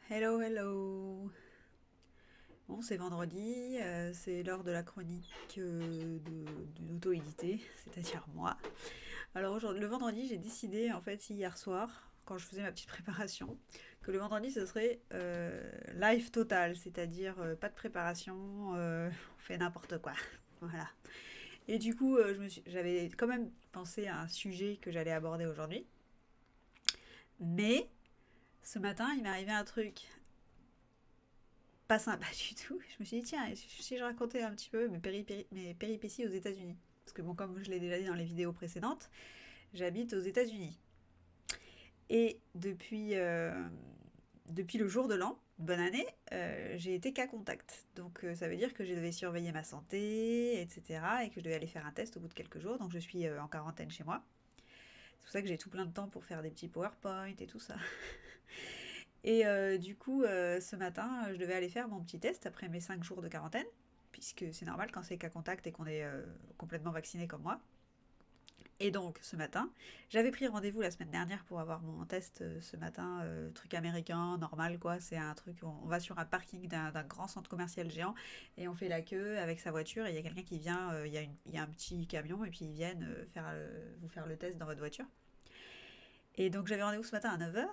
Hello, hello. Bon, c'est vendredi, c'est l'heure de la chronique de l'auto-édité, c'est-à-dire moi. Alors aujourd'hui, le vendredi, j'ai décidé, en fait, hier soir, quand je faisais ma petite préparation, que le vendredi, ce serait live total, c'est-à-dire pas de préparation, on fait n'importe quoi. Voilà. Et du coup, j'avais quand même pensé à un sujet que j'allais aborder aujourd'hui, mais ce matin, il m'est arrivé un truc pas sympa du tout. Je me suis dit, tiens, si je racontais un petit peu mes péripéties aux États-Unis. Parce que, bon, comme je l'ai déjà dit dans les vidéos précédentes, j'habite aux États-Unis. Et depuis le jour de l'an, bonne année, j'ai été cas contact. Donc, ça veut dire que je devais surveiller ma santé, etc. Et que je devais aller faire un test au bout de quelques jours. Donc, je suis en quarantaine chez moi. C'est pour ça que j'ai tout plein de temps pour faire des petits PowerPoint et tout ça. Et du coup, ce matin, je devais aller faire mon petit test après mes 5 jours de quarantaine, puisque c'est normal quand c'est cas contact et qu'on est complètement vacciné comme moi. Et donc, ce matin, j'avais pris rendez-vous la semaine dernière pour avoir mon test ce matin, truc américain, normal quoi. C'est un truc, on va sur un parking d'un grand centre commercial géant et on fait la queue avec sa voiture et il y a quelqu'un qui vient, il y a un petit camion et puis ils viennent vous faire le test dans votre voiture. Et donc j'avais rendez-vous ce matin à 9h.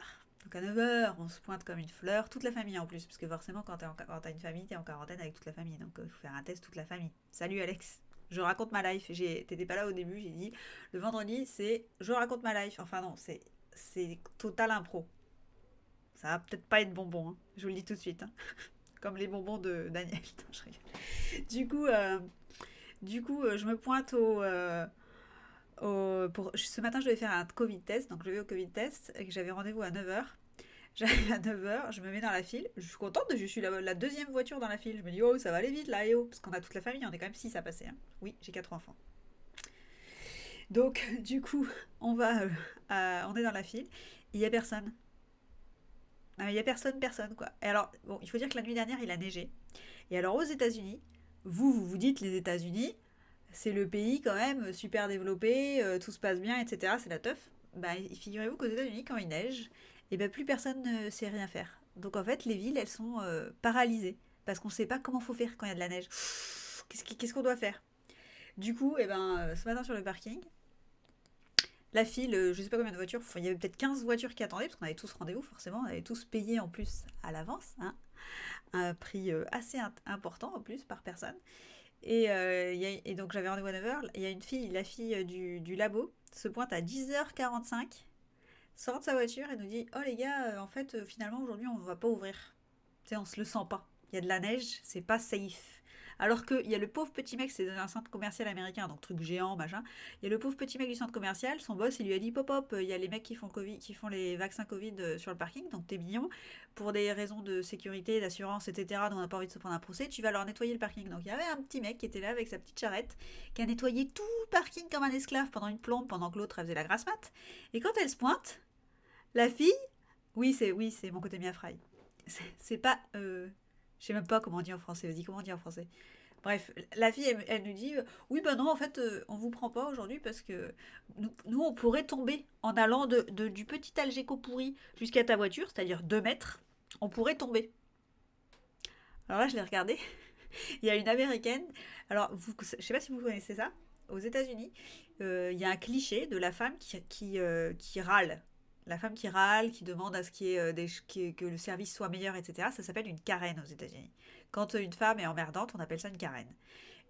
Donc à 9h, on se pointe comme une fleur, toute la famille en plus, parce que forcément quand t'as une famille, t'es en quarantaine avec toute la famille, donc il faut faire un test toute la famille. Salut Alex, je raconte ma life. T'étais pas là au début, j'ai dit le vendredi c'est je raconte ma life. Enfin non, c'est total impro. Ça va peut-être pas être bonbon, hein. Je vous le dis tout de suite, hein. Comme les bonbons de Daniel. Non, je rigole. Du coup, je me pointe ce matin, je devais faire un Covid test, donc je vais au Covid test et que j'avais rendez-vous à 9h. J'arrive à 9h, je me mets dans la file. Je suis contente, je suis la deuxième voiture dans la file. Je me dis, oh, ça va aller vite là, et oh, parce qu'on a toute la famille, on est quand même 6 à passer, hein. Oui, j'ai 4 enfants. Donc, du coup, on est dans la file, il y a personne. Non, il y a personne, quoi. Et alors, bon, il faut dire que la nuit dernière, il a neigé. Et alors, aux États-Unis, vous dites les États-Unis, c'est le pays quand même super développé, tout se passe bien, etc. C'est la teuf. Bah, figurez-vous qu'aux États-Unis, quand il neige, et ben plus personne ne sait rien faire. Donc en fait, les villes, elles sont paralysées parce qu'on ne sait pas comment faut faire quand il y a de la neige. Qu'est-ce qu'on doit faire? Du coup, ce matin sur le parking, la file, je ne sais pas combien de voitures, il y avait peut-être 15 voitures qui attendaient parce qu'on avait tous rendez-vous forcément, on avait tous payé en plus à l'avance, hein, un prix assez important en plus par personne. Et donc j'avais rendez-vous à 9h. Il y a une fille, la fille du labo, se pointe à 10h45, sort de sa voiture et nous dit, oh les gars, en fait, finalement aujourd'hui on va pas ouvrir. Tu sais, on se le sent pas. Il y a de la neige, c'est pas safe. Alors qu'il y a le pauvre petit mec, c'est un centre commercial américain, donc truc géant, machin. Il y a le pauvre petit mec du centre commercial, son boss, il lui a dit pop hop, il y a les mecs qui font, COVID, qui font les vaccins Covid sur le parking, donc t'es mignon. Pour des raisons de sécurité, d'assurance, etc., dont on n'a pas envie de se prendre un procès, tu vas leur nettoyer le parking. Donc il y avait un petit mec qui était là avec sa petite charrette, qui a nettoyé tout le parking comme un esclave pendant une plombe, pendant que l'autre elle faisait la grasse mat. Et quand elle se pointe, la fille, oui, c'est mon côté Mia Fry. C'est pas. Je sais même pas comment on dit en français. Vas-y, comment on dit en français? Bref, la fille, elle nous dit oui, ben non, en fait, on vous prend pas aujourd'hui parce que nous, on pourrait tomber en allant du petit Algeco pourri jusqu'à ta voiture, c'est-à-dire 2 mètres. On pourrait tomber. Alors là, je l'ai regardé. Il y a une américaine. Alors, je sais pas si vous connaissez ça. Aux États-Unis, il y a un cliché de la femme qui râle. La femme qui râle, qui demande à ce qu'il y ait, que le service soit meilleur, etc. Ça s'appelle une Karen aux États-Unis. Quand une femme est emmerdante, on appelle ça une Karen.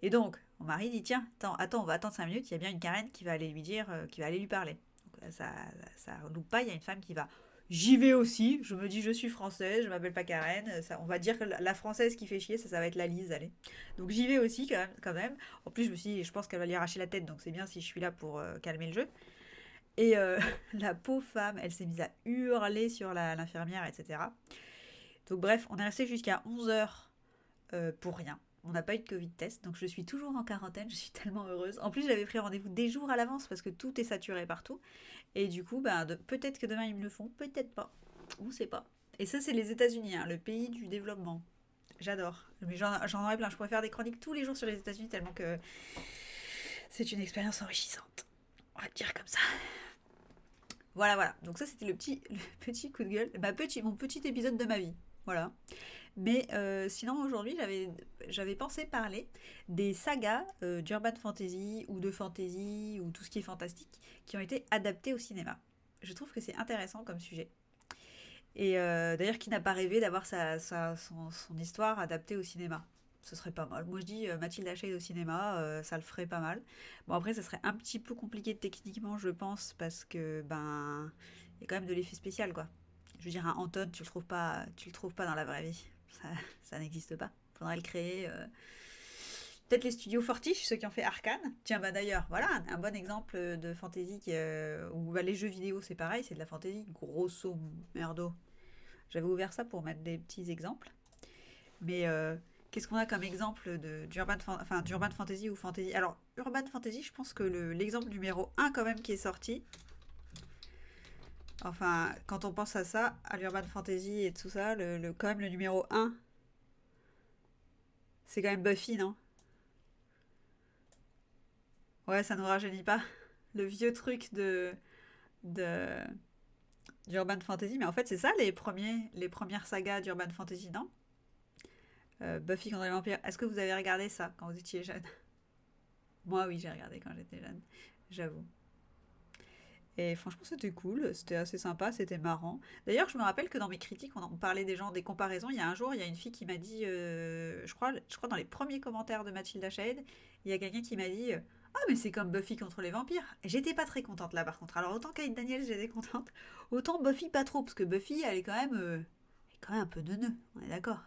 Et donc, mon mari dit tiens, attends, on va attendre 5 minutes, il y a bien une Karen qui va aller lui dire, qui va aller lui parler. Donc, ça loupe pas, il y a une femme qui va. J'y vais aussi, je me dis je suis française, je m'appelle pas Karen, ça, on va dire que la française qui fait chier, ça va être la Lise, allez. Donc j'y vais aussi quand même. En plus, je me suis dit, je pense qu'elle va lui arracher la tête, donc c'est bien si je suis là pour calmer le jeu. Et la pauvre femme, elle s'est mise à hurler sur l'infirmière, etc. Donc bref, on est resté jusqu'à 11h pour rien. On n'a pas eu de Covid test, donc je suis toujours en quarantaine, je suis tellement heureuse. En plus, j'avais pris rendez-vous des jours à l'avance parce que tout est saturé partout. Et du coup, peut-être que demain ils me le font, peut-être pas. On sait pas. Et ça, c'est les États-Unis, hein, le pays du développement. J'adore. Mais j'en aurais plein. Je pourrais faire des chroniques tous les jours sur les États-Unis tellement que c'est une expérience enrichissante. On va le dire comme ça. Voilà, voilà. Donc ça, c'était le petit coup de gueule. Mon petit épisode de ma vie. Voilà. Mais sinon, aujourd'hui, j'avais pensé parler des sagas d'urban fantasy ou de fantasy ou tout ce qui est fantastique qui ont été adaptés au cinéma. Je trouve que c'est intéressant comme sujet. Et d'ailleurs, qui n'a pas rêvé d'avoir son histoire adaptée au cinéma? Ce serait pas mal. Moi, je dis Mathilde Shade au cinéma, ça le ferait pas mal. Bon, après, ça serait un petit peu compliqué techniquement, je pense, parce que, ben, il y a quand même de l'effet spécial, quoi. Je veux dire, un Anton, tu le trouves pas dans la vraie vie. Ça, ça n'existe pas. Faudrait le créer. Peut-être les studios Fortiche, ceux qui ont fait Arcane. Tiens, bah d'ailleurs, voilà un bon exemple de fantasy où bah, les jeux vidéo, c'est pareil, c'est de la fantasy, grosso merdo. J'avais ouvert ça pour mettre des petits exemples. Mais qu'est-ce qu'on a comme exemple d'urban fantasy ou fantasy? Alors, urban fantasy, je pense que l'exemple numéro un quand même qui est sorti, enfin, quand on pense à ça, à l'urban fantasy et tout ça, quand même le numéro un, c'est quand même Buffy, non? Ouais, ça ne nous rajeunit pas. Le vieux truc de d'urban fantasy, mais en fait, c'est ça les premières sagas d'urban fantasy, non? Buffy contre les vampires. Est-ce que vous avez regardé ça quand vous étiez jeune? Moi, oui, j'ai regardé quand j'étais jeune, j'avoue. Et franchement, c'était cool, c'était assez sympa, c'était marrant. D'ailleurs, je me rappelle que dans mes critiques, on parlait des gens, des comparaisons. Il y a un jour, il y a une fille qui m'a dit, je crois dans les premiers commentaires de Mathilda Shade, il y a quelqu'un qui m'a dit ah, mais c'est comme Buffy contre les vampires. Et j'étais pas très contente là, par contre. Alors, autant Kate Daniels, j'étais contente, autant Buffy, pas trop, parce que Buffy, elle est quand même un peu neuneu, on est d'accord.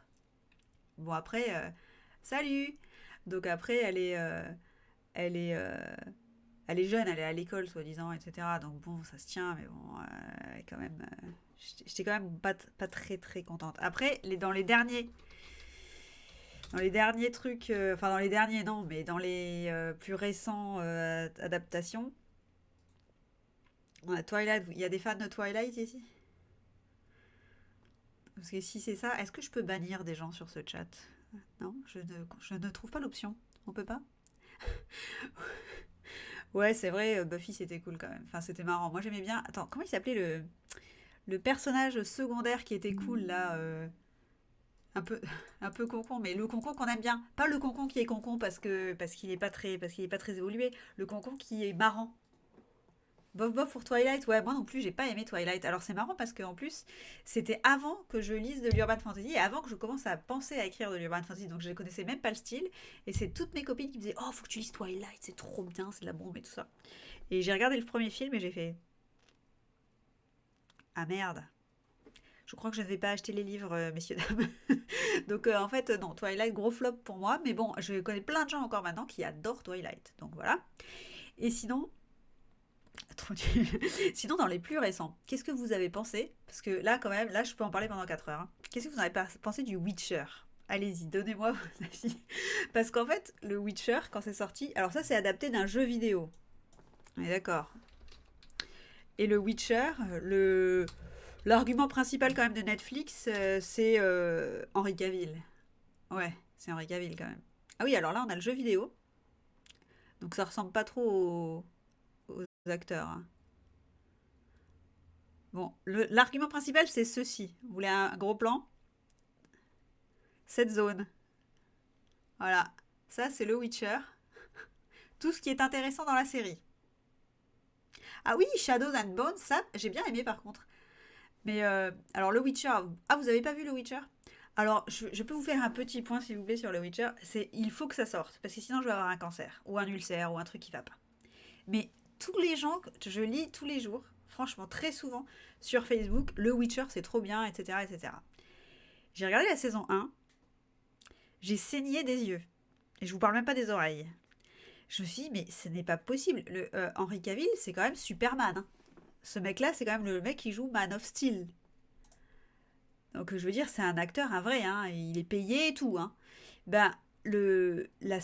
Bon, après, salut! Donc, après, elle est, euh, elle est jeune, elle est à l'école, soi-disant, etc. Donc bon, ça se tient, mais bon, quand même, j'étais quand même pas très très contente. Après, dans les derniers trucs, enfin dans les derniers non, mais dans les plus récents adaptations, on a Twilight. Il y a des fans de Twilight ici? Parce que si c'est ça, est-ce que je peux bannir des gens sur ce chat? Non, je ne trouve pas l'option. On peut pas? Ouais, c'est vrai, Buffy c'était cool quand même. Enfin, c'était marrant. Moi j'aimais bien. Attends, comment il s'appelait le personnage secondaire qui était cool là, un peu un peu concon, mais le concon qu'on aime bien, pas le concon qui est concon parce qu'il est pas très évolué, le concon qui est marrant. Bof bof pour Twilight, ouais, moi non plus j'ai pas aimé Twilight. Alors c'est marrant parce qu'en plus c'était avant que je lise de l'urban fantasy et avant que je commence à penser à écrire de l'urban fantasy, donc je ne connaissais même pas le style et c'est toutes mes copines qui me disaient oh faut que tu lises Twilight, c'est trop bien, c'est de la bombe et tout ça. Et j'ai regardé le premier film et j'ai fait ah merde, je crois que je ne vais pas acheter les livres, messieurs, dames. Donc, en fait, non, Twilight, gros flop pour moi. Mais bon, je connais plein de gens encore maintenant qui adorent Twilight. Donc voilà. Et sinon, trop nul. Sinon, dans les plus récents, qu'est-ce que vous avez pensé? Parce que là, quand même, là, je peux en parler pendant 4 heures, hein. Qu'est-ce que vous avez pensé du Witcher? Allez-y, donnez-moi vos avis. Parce qu'en fait, le Witcher, quand c'est sorti, alors ça, c'est adapté d'un jeu vidéo. On est d'accord. Et le Witcher, l'argument principal quand même de Netflix, c'est Henry Cavill. Ouais, c'est Henry Cavill quand même. Ah oui, alors là, on a le jeu vidéo. Donc ça ressemble pas trop aux acteurs, hein. Bon, l'argument principal, c'est ceci. Vous voulez un gros plan? Cette zone. Voilà. Ça, c'est le Witcher. Tout ce qui est intéressant dans la série. Ah oui, Shadows and Bones, ça, j'ai bien aimé par contre. Mais alors, le Witcher. Ah, vous avez pas vu le Witcher? Alors, je peux vous faire un petit point, s'il vous plaît, sur le Witcher. C'est il faut que ça sorte. Parce que sinon, je vais avoir un cancer. Ou un ulcère. Ou un truc qui va pas. Mais tous les gens que je lis tous les jours, franchement, très souvent, sur Facebook, le Witcher, c'est trop bien, etc., etc. J'ai regardé la saison 1, j'ai saigné des yeux. Et je vous parle même pas des oreilles. Je me suis dit, mais ce n'est pas possible. Henry Cavill, c'est quand même Superman, hein. Ce mec-là, c'est quand même le mec qui joue Man of Steel. Donc, je veux dire, c'est un acteur, un vrai, hein. Il est payé et tout, hein. Ben, la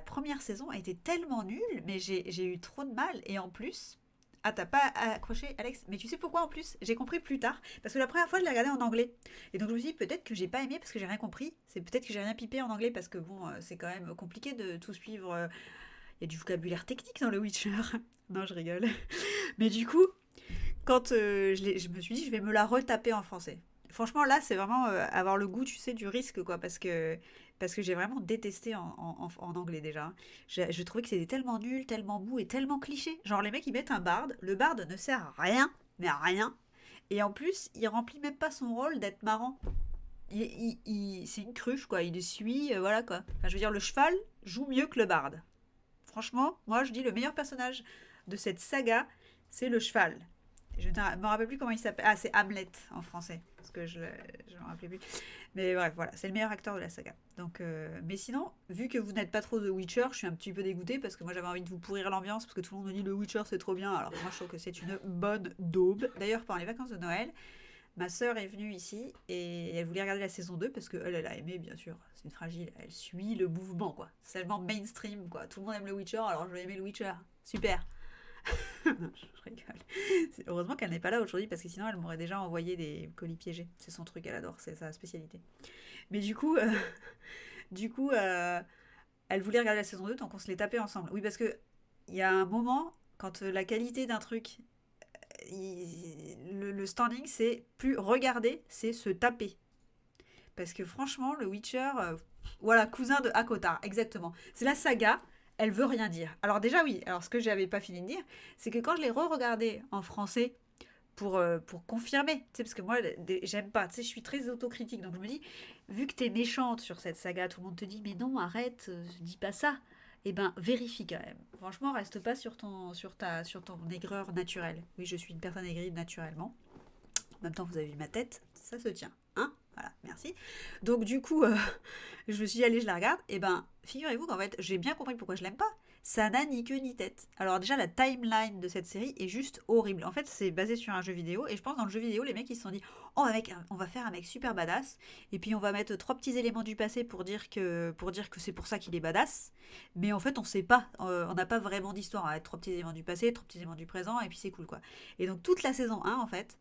première saison a été tellement nulle, mais j'ai eu trop de mal. Et en plus, ah, t'as pas accroché, Alex? Mais tu sais pourquoi en plus? J'ai compris plus tard. Parce que la première fois, je l'ai regardé en anglais. Et donc, je me suis dit, peut-être que j'ai pas aimé parce que j'ai rien compris. C'est peut-être que j'ai rien pipé en anglais parce que bon, c'est quand même compliqué de tout suivre. Il y a du vocabulaire technique dans le Witcher. Non, je rigole. Mais du coup, quand je me suis dit, je vais me la retaper en français. franchement, là, c'est vraiment avoir le goût, tu sais, du risque, quoi, parce que j'ai vraiment détesté en anglais déjà, hein. Je trouvais que c'était tellement nul, tellement mou et tellement cliché. Genre, les mecs, ils mettent un barde, le barde ne sert à rien, mais à rien. Et en plus, il remplit même pas son rôle d'être marrant. C'est une cruche, quoi. Il suit, voilà, quoi. Enfin, je veux dire, le cheval joue mieux que le barde. Franchement, moi, je dis le meilleur personnage de cette saga, c'est le cheval. Je ne me rappelle plus comment il s'appelle. Ah, c'est Hamlet en français. Parce que je ne me rappelais plus. Mais bref, voilà, c'est le meilleur acteur de la saga. Donc, mais sinon, vu que vous n'êtes pas trop The Witcher, je suis un petit peu dégoûtée parce que moi j'avais envie de vous pourrir l'ambiance parce que tout le monde me dit le Witcher c'est trop bien. Alors moi je trouve que c'est une bonne daube. D'ailleurs, pendant les vacances de Noël, ma sœur est venue ici et elle voulait regarder la saison 2 parce qu'elle, elle a aimé, bien sûr. C'est une fragile, elle suit le mouvement, quoi. C'est tellement mainstream, quoi. Tout le monde aime le Witcher, alors je vais aimer le Witcher. Super. Non, je rigole. Heureusement qu'elle n'est pas là aujourd'hui parce que sinon elle m'aurait déjà envoyé des colis piégés. C'est son truc, elle adore, c'est sa spécialité. Mais du coup, elle voulait regarder la saison 2 tant qu'on se les tapait ensemble. Oui, parce que il y a un moment, quand la qualité d'un truc, le standing, c'est plus regarder, c'est se taper. Parce que franchement, le Witcher, voilà, cousin de Akotar, exactement. C'est la saga, elle veut rien dire. Alors déjà oui, alors ce que j'avais pas fini de dire, c'est que quand je l'ai re-regardé en français pour confirmer, tu sais, parce que moi, j'aime pas, tu sais, je suis très autocritique, donc je me dis, vu que t'es méchante sur cette saga, tout le monde te dit, mais non, arrête, dis pas ça. Eh ben, vérifie quand même. Franchement, reste pas sur ton aigreur naturelle. Oui, je suis une personne aigrie naturellement. En même temps, vous avez vu ma tête, ça se tient. Hein. Voilà, merci. Donc du coup, je me suis dit, allez, je la regarde. Et ben, figurez-vous qu'en fait, j'ai bien compris pourquoi je l'aime pas. Ça n'a ni queue ni tête. Alors déjà, la timeline de cette série est juste horrible. En fait, c'est basé sur un jeu vidéo. Et je pense dans le jeu vidéo, les mecs, ils se sont dit, oh, on va faire un mec super badass. Et puis, on va mettre trois petits éléments du passé pour dire que c'est pour ça qu'il est badass. Mais en fait, on sait pas. On n'a pas vraiment d'histoire. On va mettre trois petits éléments du passé, trois petits éléments du présent. Et puis, c'est cool, quoi. Et donc, toute la saison 1, en fait,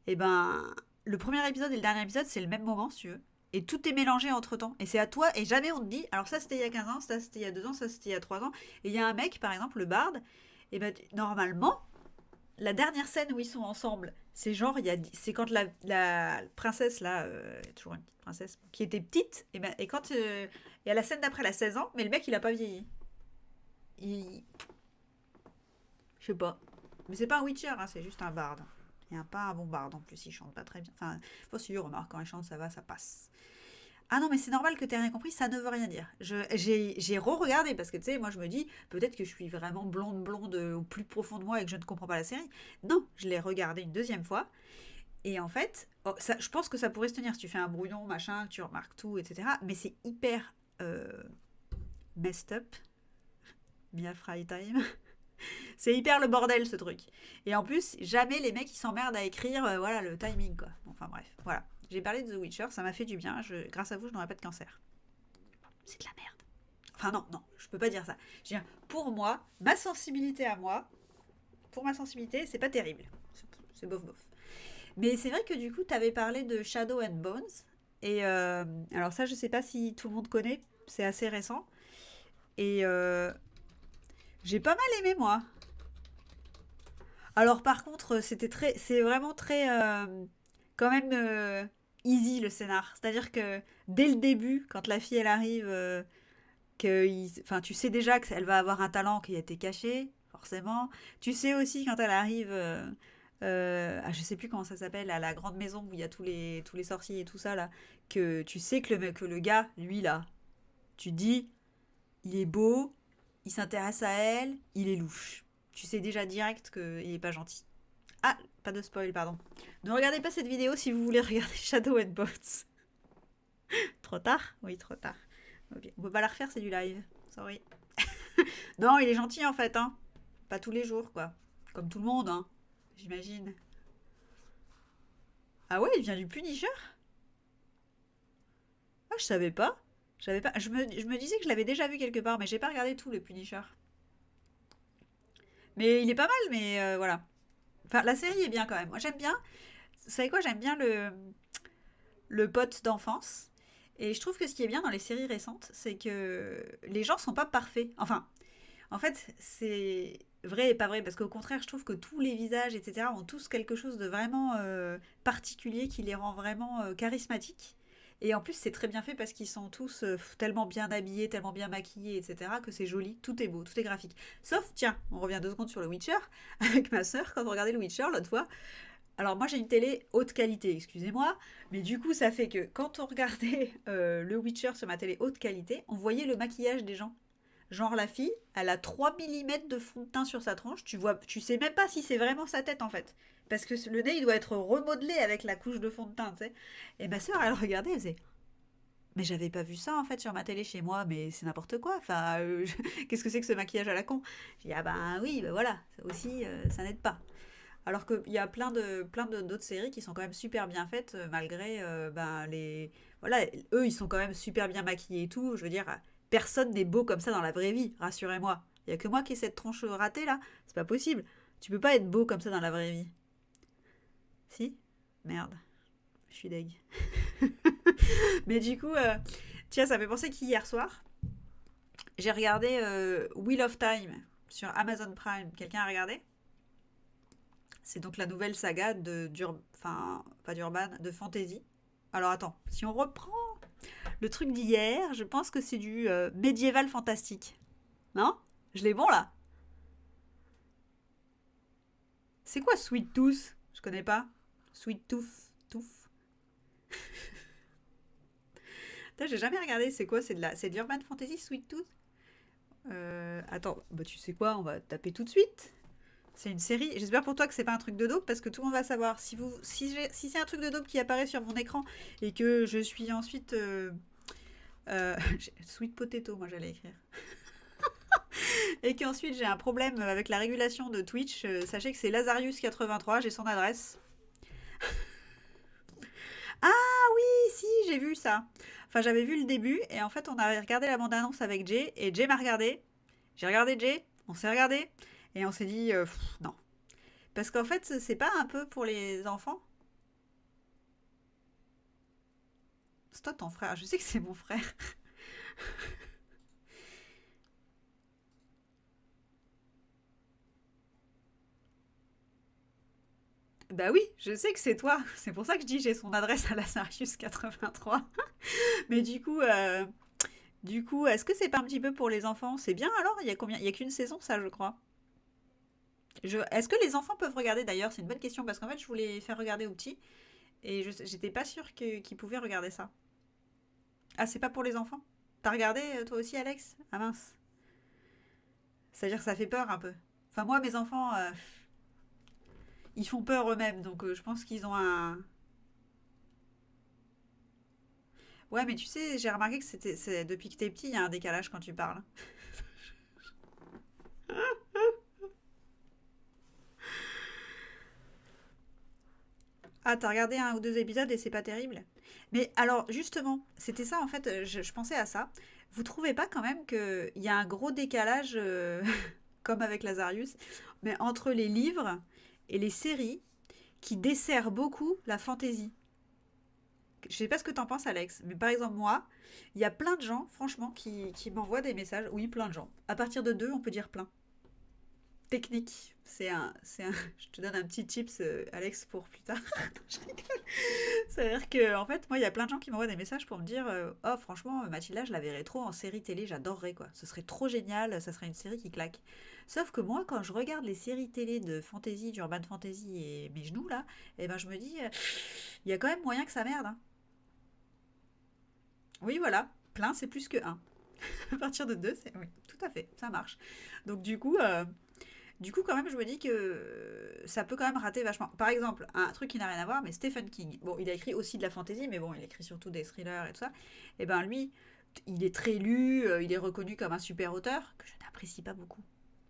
et ben, le premier épisode et le dernier épisode, c'est le même moment, si tu veux. Et tout est mélangé entre temps. Et c'est à toi, et jamais on te dit, alors ça c'était il y a 15 ans, ça c'était il y a 2 ans, ça c'était il y a 3 ans. Et il y a un mec, par exemple, le barde, et ben normalement, la dernière scène où ils sont ensemble, c'est genre, c'est quand la princesse, là, toujours une petite princesse, qui était petite, et quand il y a la scène d'après, elle a 16 ans, mais le mec il a pas vieilli. Il. Je sais pas. Mais c'est pas un Witcher, hein, c'est juste un barde. Et pas un bon barde en plus, il chante pas très bien. Enfin, faut suivre, remarque, quand il chante, ça va, ça passe. Ah non, mais c'est normal que tu aies rien compris, ça ne veut rien dire. J'ai re-regardé parce que tu sais, moi je me dis, peut-être que je suis vraiment blonde au plus profond de moi et que je ne comprends pas la série. Non, je l'ai regardé une deuxième fois et en fait, oh, ça, je pense que ça pourrait se tenir si tu fais un brouillon, machin, que tu remarques tout, etc. Mais c'est hyper messed up, Mia Fry Time. C'est hyper le bordel ce truc. Et en plus, jamais les mecs ils s'emmerdent à écrire voilà le timing quoi. Bon, enfin bref, voilà. J'ai parlé de The Witcher, ça m'a fait du bien. Grâce à vous, je n'aurai pas de cancer. C'est de la merde. Enfin non, non, je peux pas dire ça. Je veux dire, pour moi, ma sensibilité à moi, pour ma sensibilité, c'est pas terrible. C'est bof bof. Mais c'est vrai que du coup, tu avais parlé de Shadow and Bones. Et alors ça, je sais pas si tout le monde connaît. C'est assez récent. Et j'ai pas mal aimé moi. Alors par contre, c'est vraiment très, quand même easy le scénar. C'est-à-dire que dès le début, quand la fille elle arrive, enfin tu sais déjà qu'elle va avoir un talent qui a été caché, forcément. Tu sais aussi quand elle arrive, je sais plus comment ça s'appelle, à la grande maison où il y a tous les sorciers et tout ça là, que tu sais que le gars, lui là, tu te dis, il est beau, il s'intéresse à elle, il est louche. Tu sais déjà direct qu'il est pas gentil. Ah, pas de spoil, pardon. Ne regardez pas cette vidéo si vous voulez regarder Shadow and Bones. Trop tard. Oui, trop tard. Ok. On peut pas la refaire, c'est du live. Sorry. Non, il est gentil en fait, hein. Pas tous les jours, quoi. Comme tout le monde, hein. J'imagine. Ah ouais, il vient du Punisher. Ah, je savais pas. Je savais pas. Je me disais que je l'avais déjà vu quelque part, mais j'ai pas regardé tout le Punisher. Mais il est pas mal, mais voilà. Enfin, la série est bien quand même. Moi, j'aime bien. Vous savez quoi? J'aime bien le pote d'enfance. Et je trouve que ce qui est bien dans les séries récentes, c'est que les gens sont pas parfaits. Enfin, en fait, c'est vrai et pas vrai, parce qu'au contraire, je trouve que tous les visages, etc., ont tous quelque chose de vraiment particulier qui les rend vraiment charismatiques. Et en plus, c'est très bien fait parce qu'ils sont tous tellement bien habillés, tellement bien maquillés, etc., que c'est joli, tout est beau, tout est graphique. Sauf, tiens, on revient 2 secondes sur le Witcher, avec ma sœur, quand on regardait le Witcher l'autre fois. Alors moi j'ai une télé haute qualité, excusez-moi, mais du coup ça fait que quand on regardait le Witcher sur ma télé haute qualité, on voyait le maquillage des gens. Genre la fille, elle a 3 millimètres de fond de teint sur sa tronche, tu vois, tu sais même pas si c'est vraiment sa tête en fait. Parce que le nez il doit être remodelé avec la couche de fond de teint, tu sais. Et ma soeur elle regardait, elle faisait mais j'avais pas vu ça en fait sur ma télé chez moi, mais c'est n'importe quoi. Enfin, qu'est-ce que c'est que ce maquillage à la con? J'ai dit ah ben oui, ben voilà, ça aussi ça n'aide pas. Alors qu'il y a d'autres séries qui sont quand même super bien faites, malgré ben, les. Voilà, eux, ils sont quand même super bien maquillés et tout. Je veux dire, personne n'est beau comme ça dans la vraie vie, rassurez-moi. Il y a que moi qui ai cette tronche ratée là. C'est pas possible. Tu peux pas être beau comme ça dans la vraie vie. Si? Merde, je suis deg. Mais du coup, tiens, ça fait penser qu'hier soir, j'ai regardé Wheel of Time sur Amazon Prime. Quelqu'un a regardé? C'est donc la nouvelle saga enfin, pas d'Urban, de fantasy. Alors attends, si on reprend le truc d'hier, je pense que c'est du médiéval fantastique. Non? Je l'ai bon là? C'est quoi Sweet Tooth? Je connais pas. Sweet Tooth. Tooth. Putain, j'ai jamais regardé. C'est quoi? C'est de l'Urban Fantasy Sweet Tooth? Attends, bah tu sais quoi? On va taper tout de suite. C'est une série. J'espère pour toi que c'est pas un truc de dope parce que tout le monde va savoir. Si c'est un truc de dope qui apparaît sur mon écran et que je suis ensuite sweet potato, moi j'allais écrire. Et qu'ensuite j'ai un problème avec la régulation de Twitch, sachez que c'est Lazarius83, j'ai son adresse. Ah oui, si, j'ai vu ça. Enfin, j'avais vu le début et en fait, on avait regardé la bande-annonce avec Jay et Jay m'a regardé. J'ai regardé Jay, on s'est regardé et on s'est dit non. Parce qu'en fait, c'est pas un peu pour les enfants. C'est toi ton frère, je sais que c'est mon frère. Bah oui, je sais que c'est toi. C'est pour ça que je dis j'ai son adresse à Lazarius83. Mais du coup, est-ce que c'est pas un petit peu pour les enfants? C'est bien alors? Il y a combien? Il y a qu'une saison, ça, je crois. Est-ce que les enfants peuvent regarder d'ailleurs? C'est une bonne question parce qu'en fait, je voulais faire regarder aux petits et j'étais pas sûre qu'ils pouvaient regarder ça. Ah, c'est pas pour les enfants? T'as regardé toi aussi, Alex? Ah mince. C'est-à-dire que ça fait peur un peu. Enfin, moi, mes enfants, ils font peur eux-mêmes, donc je pense qu'ils ont un. Ouais, mais tu sais, j'ai remarqué que depuis que t'es petit, il y a un décalage quand tu parles. Ah, t'as regardé un ou deux épisodes et c'est pas terrible. Mais alors, justement, c'était ça en fait, je pensais à ça. Vous trouvez pas quand même qu'il y a un gros décalage, comme avec Lazarius, mais entre les livres et les séries qui desserrent beaucoup la fantaisie? Je sais pas ce que t'en penses, Alex, mais par exemple, moi, il y a plein de gens, franchement, qui m'envoient des messages. Oui, plein de gens. À partir de deux, on peut dire plein. Technique. Je te donne un petit tips, Alex, pour plus tard. Je rigole. C'est-à-dire que, en fait, moi, il y a plein de gens qui m'envoient des messages pour me dire oh, franchement, Mathilda, je la verrais trop en série télé, j'adorerais, quoi. Ce serait trop génial, ça serait une série qui claque. Sauf que moi, quand je regarde les séries télé de fantasy, d'urban fantasy et mes genoux, là, eh ben, je me dis il y a quand même moyen que ça merde, hein. Oui, voilà. Plein, c'est plus que un. À partir de deux, c'est. Oui, tout à fait, ça marche. Donc, du coup, quand même, je me dis que ça peut quand même rater vachement. Par exemple, un truc qui n'a rien à voir, mais Stephen King. Bon, il a écrit aussi de la fantasy, mais bon, il écrit surtout des thrillers et tout ça. Et ben lui, il est très lu, il est reconnu comme un super auteur, que je n'apprécie pas beaucoup.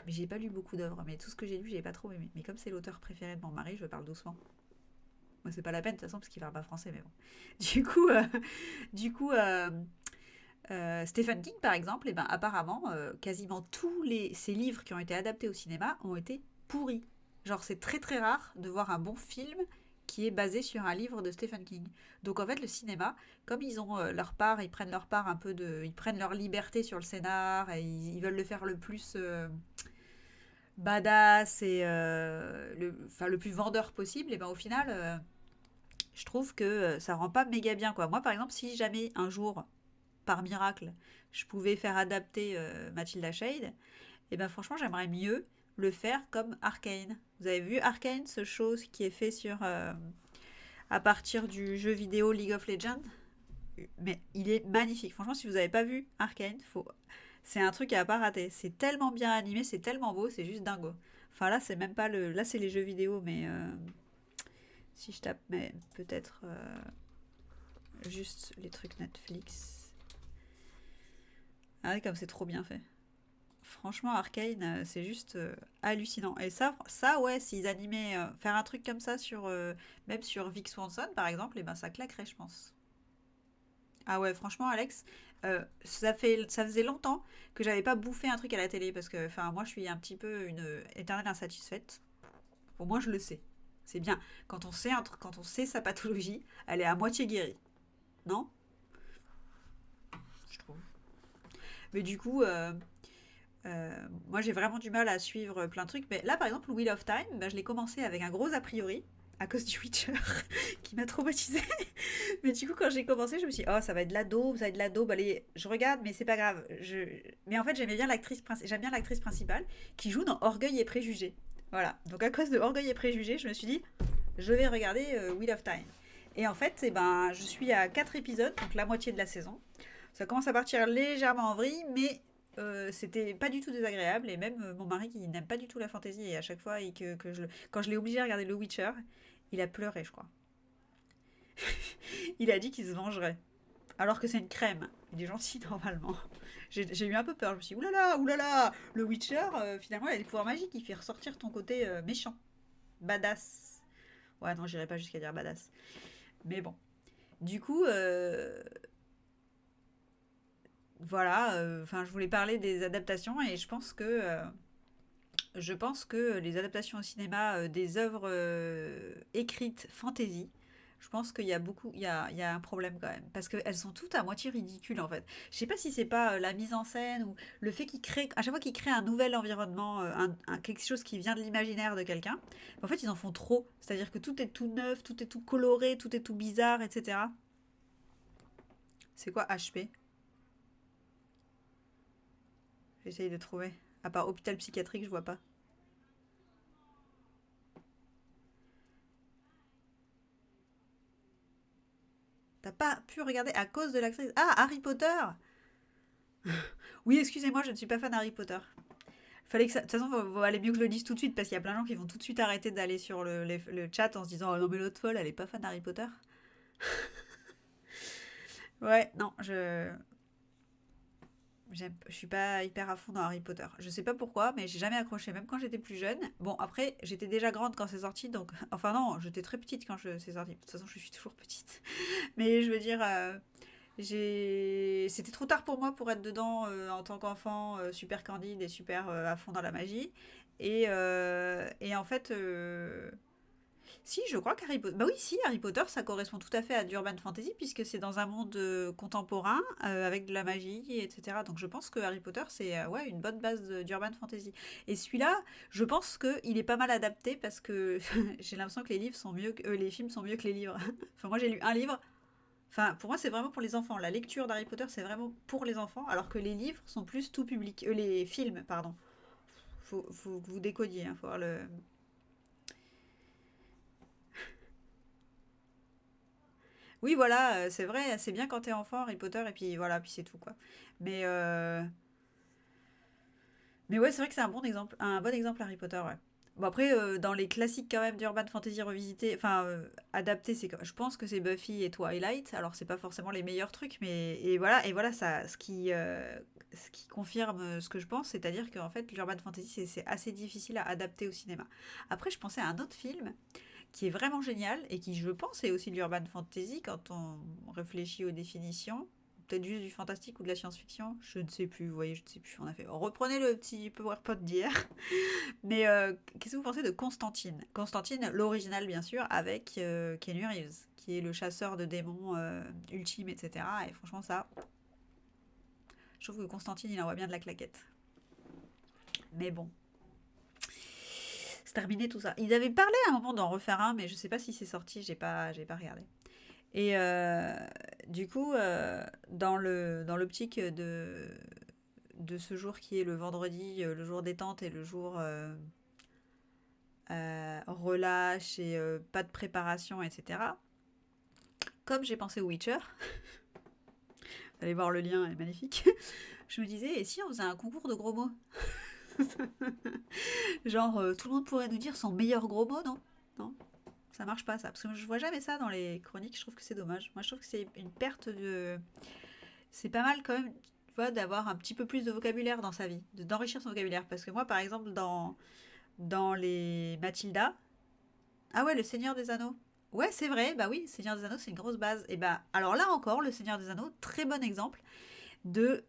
Mais j'ai pas lu beaucoup d'œuvres, mais tout ce que j'ai lu, j'ai pas trop aimé. Mais comme c'est l'auteur préféré de mon mari, je parle doucement. Moi, c'est pas la peine, de toute façon, parce qu'il parle pas français, mais bon. Du coup, Stephen King, par exemple, eh ben, apparemment, quasiment ses livres qui ont été adaptés au cinéma ont été pourris. Genre, c'est très très rare de voir un bon film qui est basé sur un livre de Stephen King. Donc en fait, le cinéma, comme ils ont leur part, ils prennent leur part un peu ils prennent leur liberté sur le scénar et ils veulent le faire badass et enfin, le plus vendeur possible, et ben au final, je trouve que ça rend pas méga bien, quoi. Moi, par exemple, si jamais un jour, par miracle, je pouvais faire adapter Mathilda Shade, et ben franchement, j'aimerais mieux le faire comme Arcane. Vous avez vu Arcane, ce show qui est fait sur à partir du jeu vidéo League of Legends? Mais il est magnifique. Franchement, si vous n'avez pas vu Arcane, faut... c'est un truc à pas rater. C'est tellement bien animé, c'est tellement beau, c'est juste dingo. Enfin là, c'est même pas le. Là, c'est les jeux vidéo, mais si je tape, mais peut-être juste les trucs Netflix. Ah oui, comme c'est trop bien fait. Franchement, Arcane, c'est juste hallucinant. Et ça ouais, s'ils animaient, faire un truc comme ça sur, même sur Vic Swanson, par exemple, et ben ça claquerait, je pense. Ah ouais, franchement, Alex, ça faisait longtemps que j'avais pas bouffé un truc à la télé parce que, enfin, moi, je suis un petit peu une éternelle insatisfaite. Au moins, je le sais. C'est bien. Quand on sait quand on sait sa pathologie, elle est à moitié guérie, non? Je trouve. Mais du coup, moi, j'ai vraiment du mal à suivre plein de trucs. Mais là, par exemple, Wheel of Time, bah, je l'ai commencé avec un gros a priori à cause du Witcher qui m'a traumatisée. Mais du coup, quand j'ai commencé, je me suis dit, oh, ça va être de la daube, ça va être de la daube. Allez, je regarde, mais c'est pas grave. Mais en fait, j'aime bien l'actrice principale qui joue dans Orgueil et Préjugés. Voilà. Donc, à cause de Orgueil et Préjugés, je me suis dit, je vais regarder Wheel of Time. Et en fait, eh ben, je suis à 4 épisodes, donc la moitié de la saison. Ça commence à partir légèrement en vrille, mais c'était pas du tout désagréable. Et même mon mari qui n'aime pas du tout la fantasy, et à chaque fois, quand je l'ai obligé à regarder The Witcher, il a pleuré, je crois. Il a dit qu'il se vengerait. Alors que c'est une crème. Il est gentil normalement. J'ai eu un peu peur. Je me suis dit, oulala, le Witcher, finalement, il a des pouvoirs magiques. Il fait ressortir ton côté méchant. Badass. Ouais, non, j'irai pas jusqu'à dire badass. Mais bon. Du coup, voilà. Enfin, je voulais parler des adaptations et je pense que les adaptations au cinéma des œuvres écrites fantasy, je pense qu'il y a il y a un problème quand même. Parce qu'elles sont toutes à moitié ridicules en fait. Je sais pas si c'est pas la mise en scène ou le fait qu'ils créent, à chaque fois qu'ils créent un nouvel environnement, quelque chose qui vient de l'imaginaire de quelqu'un, en fait ils en font trop. C'est-à-dire que tout est tout neuf, tout est tout coloré, tout est tout bizarre, etc. C'est quoi HP? J'essaye de trouver. À part hôpital psychiatrique, je vois pas. T'as pas pu regarder à cause de l'actrice. Ah, Harry Potter. Oui, excusez-moi, je ne suis pas fan d'Harry Potter. Fallait que ça... De toute façon, il va aller mieux que je le dise tout de suite parce qu'il y a plein de gens qui vont tout de suite arrêter d'aller sur le chat en se disant oh non, mais l'autre folle, elle est pas fan d'Harry Potter. Ouais, non, je suis pas hyper à fond dans Harry Potter. Je sais pas pourquoi, mais j'ai jamais accroché, même quand j'étais plus jeune. Bon, après, j'étais déjà grande quand c'est sorti, donc. Enfin, non, j'étais très petite quand c'est sorti. De toute façon, je suis toujours petite. Mais je veux dire, c'était trop tard pour moi pour être dedans en tant qu'enfant super candide et super à fond dans la magie. Et en fait, si, je crois qu'Harry Potter... Bah oui, si, Harry Potter, ça correspond tout à fait à d'Urban Fantasy, puisque c'est dans un monde contemporain, avec de la magie, etc. Donc je pense que Harry Potter, c'est ouais, une bonne base d'Urban Fantasy. Et celui-là, je pense qu'il est pas mal adapté, parce que j'ai l'impression que les livres sont mieux les films sont mieux que les livres. Enfin, moi, j'ai lu un livre. Enfin, pour moi, c'est vraiment pour les enfants. La lecture d'Harry Potter, c'est vraiment pour les enfants, alors que les livres sont plus tout public. Les films, pardon. Faut que vous décodiez, hein, faut voir le... Oui, voilà, c'est vrai, c'est bien quand t'es enfant, Harry Potter, et puis voilà, puis c'est tout, quoi. Mais, euh, mais ouais, c'est vrai que c'est un bon exemple, Harry Potter, ouais. Bon, après, dans les classiques quand même d'Urban Fantasy revisité, enfin, adapté, je pense que c'est Buffy et Twilight. Alors, c'est pas forcément les meilleurs trucs, mais, et voilà, ça, ce qui confirme ce que je pense, c'est-à-dire qu'en fait, l'Urban Fantasy, c'est assez difficile à adapter au cinéma. Après, je pensais à un autre film qui est vraiment génial et qui, je pense, est aussi de l'urban fantasy quand on réfléchit aux définitions. Peut-être juste du fantastique ou de la science-fiction, je ne sais plus, vous voyez, je ne sais plus. Reprenez le petit PowerPoint d'hier. Mais qu'est-ce que vous pensez de Constantine? Constantine, l'original bien sûr, avec Keanu Reeves, qui est le chasseur de démons ultime, etc. Et franchement, ça, je trouve que Constantine, il envoie bien de la claquette. Mais bon. c'est terminé tout ça. Ils avaient parlé à un moment d'en refaire un, mais je sais pas si c'est sorti, j'ai pas regardé. Et du coup, dans l'optique de ce jour qui est le vendredi, le jour détente et le jour relâche et pas de préparation, etc. Comme j'ai pensé au Witcher, vous allez voir le lien, est magnifique. Je me disais, et si on faisait un concours de gros mots? Genre, tout le monde pourrait nous dire son meilleur gros mot, non? Non, ça marche pas ça. Parce que je vois jamais ça dans les chroniques, je trouve que c'est dommage. Moi, je trouve que c'est une perte de. C'est pas mal quand même, tu vois, d'avoir un petit peu plus de vocabulaire dans sa vie, d'enrichir son vocabulaire. Parce que moi, par exemple, dans les Mathilda, ah ouais, le Seigneur des Anneaux. Ouais, c'est vrai, bah oui, Seigneur des Anneaux, c'est une grosse base. Et bah, alors là encore, le Seigneur des Anneaux, très bon exemple de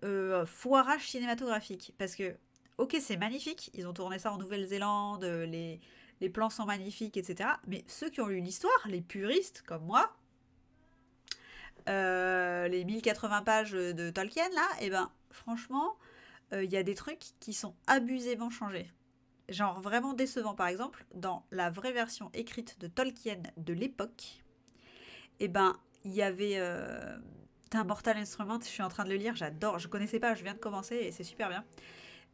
foirage cinématographique. Parce que, ok, c'est magnifique, ils ont tourné ça en Nouvelle-Zélande, les plans sont magnifiques, etc. Mais ceux qui ont lu l'histoire, les puristes comme moi, les 1080 pages de Tolkien, là, et ben, franchement, il y a des trucs qui sont abusément changés. Genre vraiment décevant, par exemple, dans la vraie version écrite de Tolkien de l'époque, et ben, il y avait un Mortal Instrument, je suis en train de le lire, j'adore, je connaissais pas, je viens de commencer et c'est super bien.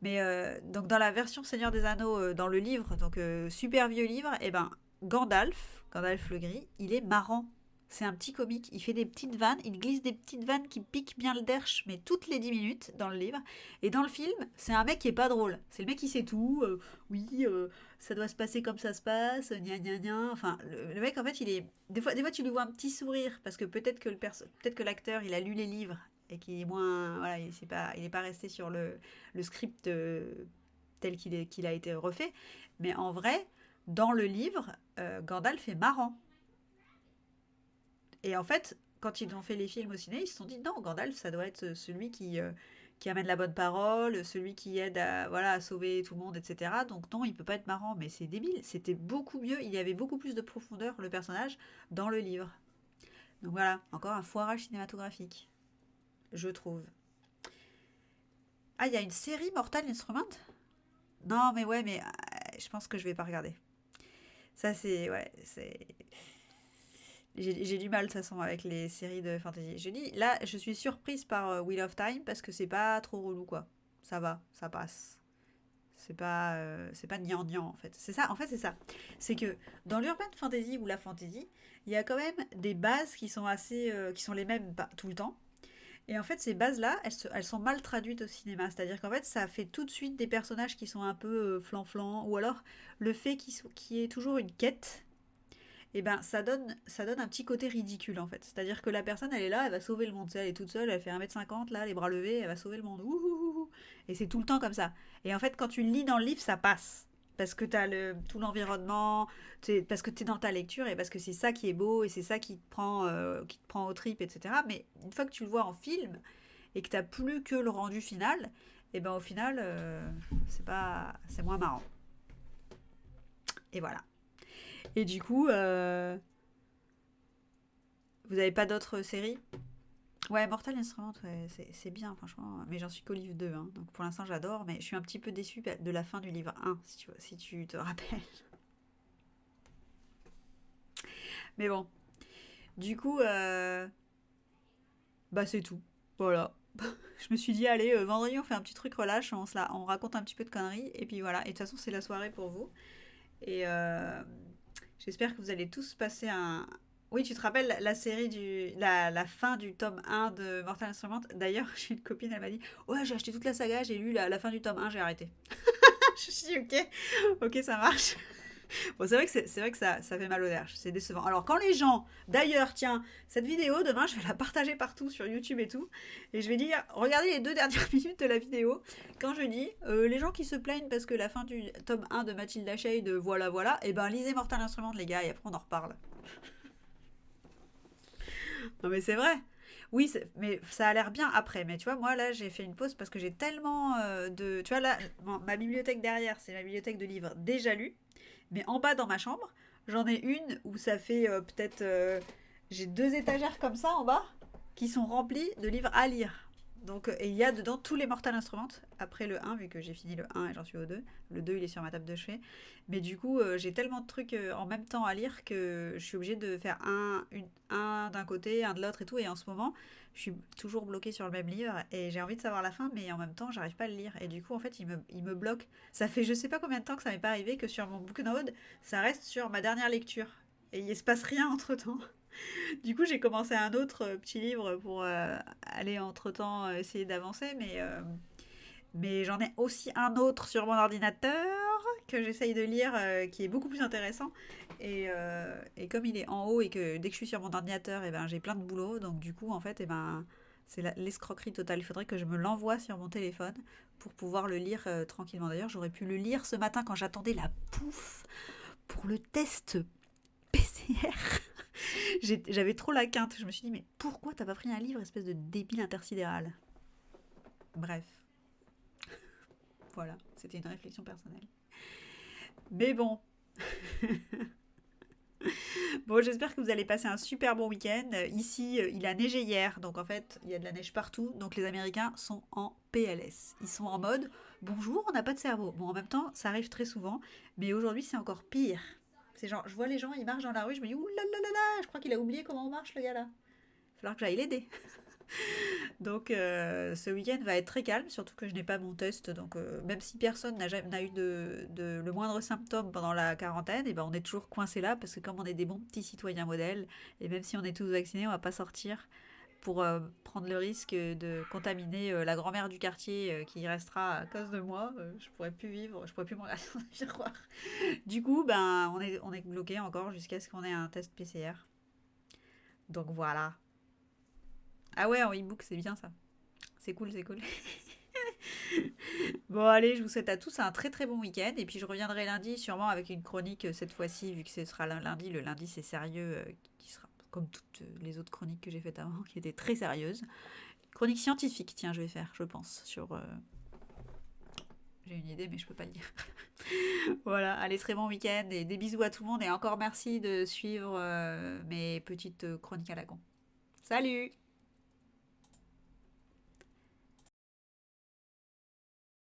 Mais donc dans la version Seigneur des Anneaux, dans le livre, donc super vieux livre, et ben Gandalf le gris, il est marrant. C'est un petit comique, il fait des petites vannes, il glisse des petites vannes qui piquent bien le derche, mais toutes les 10 minutes dans le livre. Et dans le film, c'est un mec qui est pas drôle. C'est le mec qui sait tout, oui, ça doit se passer comme ça se passe, gna gna gna. Enfin, le mec en fait, il est. Des fois, tu lui vois un petit sourire, parce que peut-être que l'acteur, il a lu les livres et qu'il est moins. Voilà, il est pas resté sur le script tel qu'il a été refait. Mais en vrai, dans le livre, Gandalf est marrant. Et en fait, quand ils ont fait les films au ciné, ils se sont dit non, Gandalf, ça doit être celui qui amène la bonne parole, celui qui aide à, voilà, à sauver tout le monde, etc. Donc non, il peut pas être marrant, mais c'est débile. C'était beaucoup mieux, il y avait beaucoup plus de profondeur, le personnage, dans le livre. Donc voilà, encore un foirage cinématographique, je trouve. Ah, il y a une série Mortal Instrument? Non, mais ouais, mais je pense que je vais pas regarder. Ça, c'est. Ouais, c'est. J'ai du mal de toute façon avec les séries de fantasy. Je dis, là, je suis surprise par Wheel of Time parce que c'est pas trop relou, quoi. Ça va, ça passe. C'est pas gnangnan, en fait. C'est ça, en fait, c'est ça. C'est que dans l'urban fantasy ou la fantasy, il y a quand même des bases qui sont assez, qui sont les mêmes tout le temps. Et en fait, ces bases-là, elles sont mal traduites au cinéma. C'est-à-dire qu'en fait, ça fait tout de suite des personnages qui sont un peu flan-flan, ou alors le fait qu'il y ait toujours une quête, et ben ça donne un petit côté ridicule en fait. C'est-à-dire que la personne elle est là, elle va sauver le monde. Tu sais, elle est toute seule, elle fait 1,50 m là, les bras levés, elle va sauver le monde. Ouh. Et c'est tout le temps comme ça. Et en fait, quand tu le lis dans le livre, ça passe. Parce que tu as tout l'environnement, parce que tu es dans ta lecture et parce que c'est ça qui est beau et c'est ça qui te prend aux tripes, etc. Mais une fois que tu le vois en film et que tu n'as plus que le rendu final, et ben au final, c'est moins marrant. Et voilà. Et du coup, vous avez pas d'autres séries? Ouais, Mortal Instruments, ouais, c'est bien, franchement. Mais j'en suis qu'au livre 2, hein. Donc pour l'instant, j'adore. Mais je suis un petit peu déçue de la fin du livre 1, si tu te rappelles. Mais bon, du coup, bah c'est tout. Voilà. Je me suis dit, allez, vendredi, on fait un petit truc relâche, on raconte un petit peu de conneries. Et puis voilà. Et de toute façon, c'est la soirée pour vous. Et j'espère que vous allez tous passer un. Oui, tu te rappelles la série la fin du tome 1 de Mortal Instruments? D'ailleurs, j'ai une copine, elle m'a dit: Ouais, j'ai acheté toute la saga, j'ai lu la fin du tome 1, j'ai arrêté. Je me suis dit: Ok, ok, ça marche. Bon, c'est vrai que ça fait mal au nerfs, c'est décevant. Alors, quand les gens, d'ailleurs, tiens, cette vidéo, demain, je vais la partager partout sur YouTube et tout, et je vais dire: Regardez les 2 dernières minutes de la vidéo, quand je dis les gens qui se plaignent parce que la fin du tome 1 de Mathilda Shade, voilà, voilà, et ben lisez Mortal Instruments, les gars, et après on en reparle. Non, mais c'est vrai. Oui, mais ça a l'air bien après. Mais tu vois, moi là, j'ai fait une pause parce que j'ai tellement de. Tu vois, là, ma bibliothèque derrière, c'est ma bibliothèque de livres déjà lus. Mais en bas dans ma chambre, j'en ai une où ça fait peut-être. J'ai 2 étagères comme ça en bas qui sont remplies de livres à lire. Donc, et il y a dedans tous les Mortal Instruments, après le 1, vu que j'ai fini le 1 et j'en suis au 2. Le 2, il est sur ma table de chevet. Mais du coup, j'ai tellement de trucs en même temps à lire que je suis obligée de faire un d'un côté, un de l'autre et tout. Et en ce moment, je suis toujours bloquée sur le même livre et j'ai envie de savoir la fin, mais en même temps, j'arrive pas à le lire. Et du coup, en fait, il me bloque. Ça fait je sais pas combien de temps que ça m'est pas arrivé que sur mon Booknode, ça reste sur ma dernière lecture. Et il se passe rien entre temps. Du coup, j'ai commencé un autre petit livre pour aller entre-temps essayer d'avancer, mais j'en ai aussi un autre sur mon ordinateur que j'essaye de lire qui est beaucoup plus intéressant. Et comme il est en haut et que dès que je suis sur mon ordinateur, et ben, j'ai plein de boulot, donc du coup, en fait, et ben, c'est l'escroquerie totale. Il faudrait que je me l'envoie sur mon téléphone pour pouvoir le lire tranquillement. D'ailleurs, j'aurais pu le lire ce matin quand j'attendais la pouffe pour le test PCR. J'avais trop la quinte. Je me suis dit, mais pourquoi t'as pas pris un livre, espèce de débile intersidéral? Bref, voilà, c'était une réflexion personnelle. Mais bon, bon, j'espère que vous allez passer un super bon week-end. Ici, il a neigé hier, donc en fait, il y a de la neige partout. Donc les Américains sont en PLS. Ils sont en mode, bonjour, on n'a pas de cerveau. Bon, en même temps, ça arrive très souvent, mais aujourd'hui, c'est encore pire. C'est genre, je vois les gens, ils marchent dans la rue, je me dis, ouh là là là là, je crois qu'il a oublié comment on marche, le gars là. Il va falloir que j'aille l'aider. Donc ce week-end va être très calme, surtout que je n'ai pas mon test. Donc même si personne n'a eu le moindre symptôme pendant la quarantaine, et ben on est toujours coincé là parce que comme on est des bons petits citoyens modèles, et même si on est tous vaccinés, on va pas sortir pour prendre le risque de contaminer la grand-mère du quartier qui restera à cause de moi. Je pourrais plus vivre, je pourrais plus me regarder dans le miroir. Du coup, ben on est bloqué encore jusqu'à ce qu'on ait un test PCR. Donc voilà. Ah ouais, en e-book, c'est bien ça. C'est cool, c'est cool. Bon, allez, je vous souhaite à tous un très très bon week-end. Et puis je reviendrai lundi, sûrement avec une chronique cette fois-ci, vu que ce sera lundi. Le lundi, c'est sérieux, qui sera comme toutes les autres chroniques que j'ai faites avant, qui étaient très sérieuses. Chronique scientifique, tiens, je vais faire, je pense, sur. J'ai une idée, mais je peux pas le dire. Voilà, allez, très bon week-end et des bisous à tout le monde. Et encore merci de suivre mes petites chroniques à la con. Salut!